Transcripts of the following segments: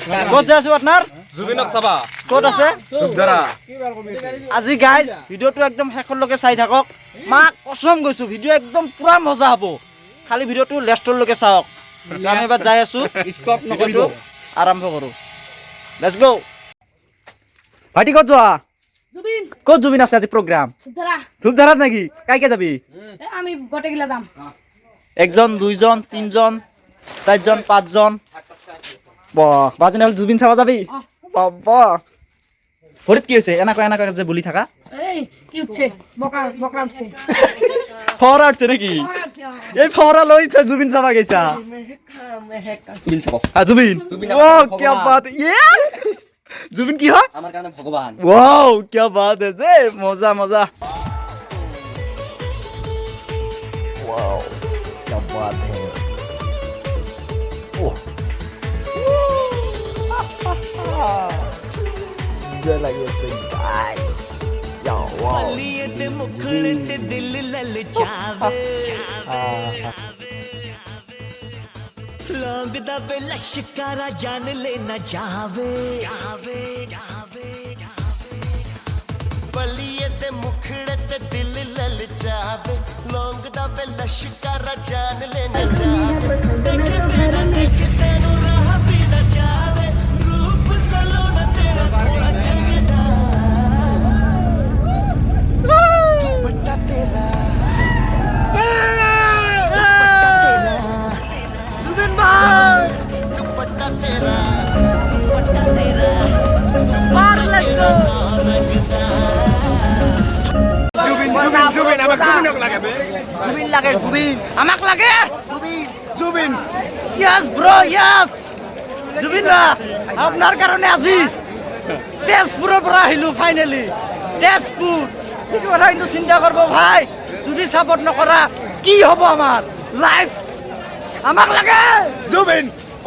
ক'ত যাই আছো আপোনাৰ জুবিনক চাবা ক'ত আছে ধূপধাৰা আজি গাইজ ভিডিঅ'টো একদম শেষলৈকে চাই থাকক মাক কসম গৈছো ভিডিঅ' একদম পুৰা মজা হ'ব খালি ভিডিঅ'টো লাষ্টলৈকে চাওক আমি এবাৰ যাই আছো স্কপ নকৰিব আৰম্ভ কৰোঁ লেটছ গো ভাইটি ক'ত যোৱা জুবিন ক'ত জুবিন আছে আজি প্ৰগ্ৰাম ধৰা ধূপধাৰাত নেকি কাইকে যাবি আমি গোটেইগিলা যাম একজন দুইজন তিনজন চাৰিজন পাঁচজন বাজনী হ'ল জুবিন চাব যাবি ভৰিত কি হৈছে এনেকুৱা এনেকুৱা যে বুলি থাকা এই কি উঠছে বকা বকা উঠছে ফৰা উঠছে নেকি এই ফৰা লৈ জুবিন চাব গৈছা জুবিন চাব জুবিন কি বাত জুবিন কি হয় আমাৰ কাৰণে ভগৱান वाओ क्या बात है जे मजा मजा वाओ क्या बात है ओह जो लगे से गाइस या वाओ लिए ते मुखड़े ते दिल ललचावे लौंग दा वे लश्कारा जान लेना जावे बलिए ते मुखड़े ते दिल ललचावे लौंग दा वे लश्कारा जान लेना जावे देख तेरा देख तेनू राह भी न जावे रूप सलोना तेरा सोना चंगदा दुपट्टा तेरा जुबिन भाई दुपट्टा तेरा मार लेट्स गो জুবিন আমাক জুবিনক লাগে বে जुबिन লাগে जुबिन আমাক লাগে Zubeen yes bro yes Zubeen দা আপনার কারণে আজি তেজপুৰৰ পৰা আহিলো ফাইনালি তেজপুৰ এই কথা কিন্তু চিন্তা কৰিব ভাই যদি সাপোর্ট নকৰা কি হ'ব আমাৰ লাইফ আমাক লাগে জুবিন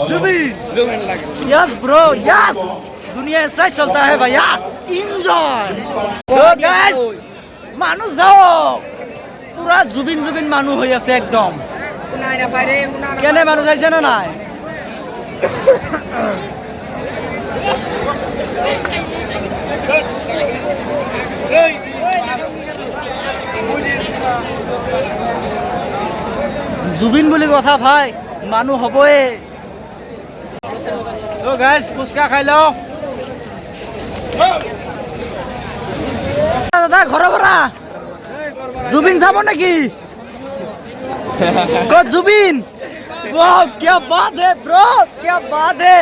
जुबिन জুবিন লাগে यस ब्रो यस दुनिया ऐसा ही चलता है भैया एंजॉय तो गाइस মানুহ যাওক পুরা জুবিন জুবিন মানুহ হৈ আছে একদম নাই না পারে কেনে মানুহ যাইছে না নাই জুবিন বুলি কথা ভাই মানুহ হবয়ে তো গাইস ফুচকা খাই লও দাদা ঘৰ পৰা জুবিন যাব নেকি ক'ত জুবিন वाह क्या बात है ब्रो क्या बात है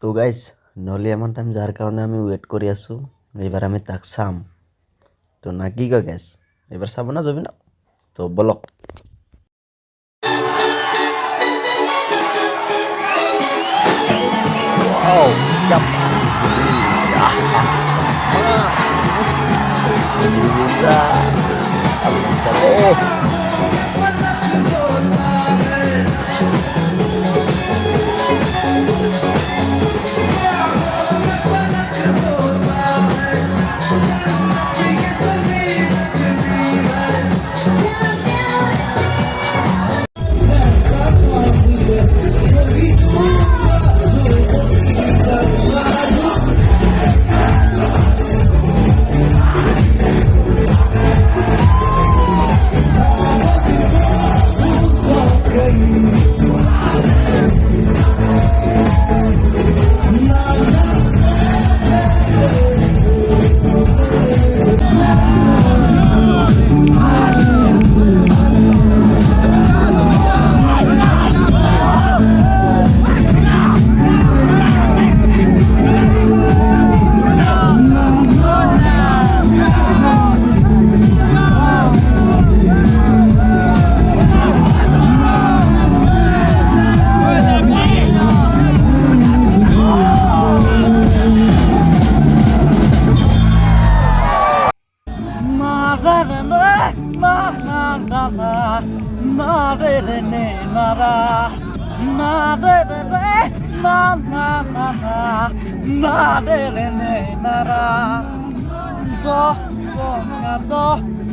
তো গাইস নলি এমন টাইম যার কারণে আমি ওয়েট করে আছো এবার আমি তাক চাম তো না কি কয় গাইস এবার চাব না যাবি না তো বলক वाओ क्या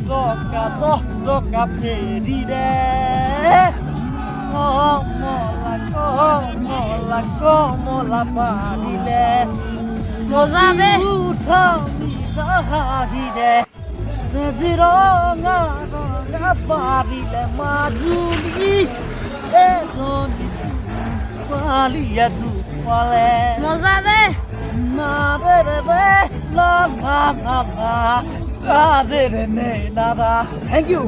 Toca, toca, pedire. কমলা পাৰিলে মজা বে হাঁহিৰে ৰঙা ৰঙা পাৰিলে মাজুলী এজনী ছোৱালীয়ে দুপালে মজা দে না ৰে ৰে ৰে লা লা লা লা ৰে ৰে নে না ৰা থেংক ইউ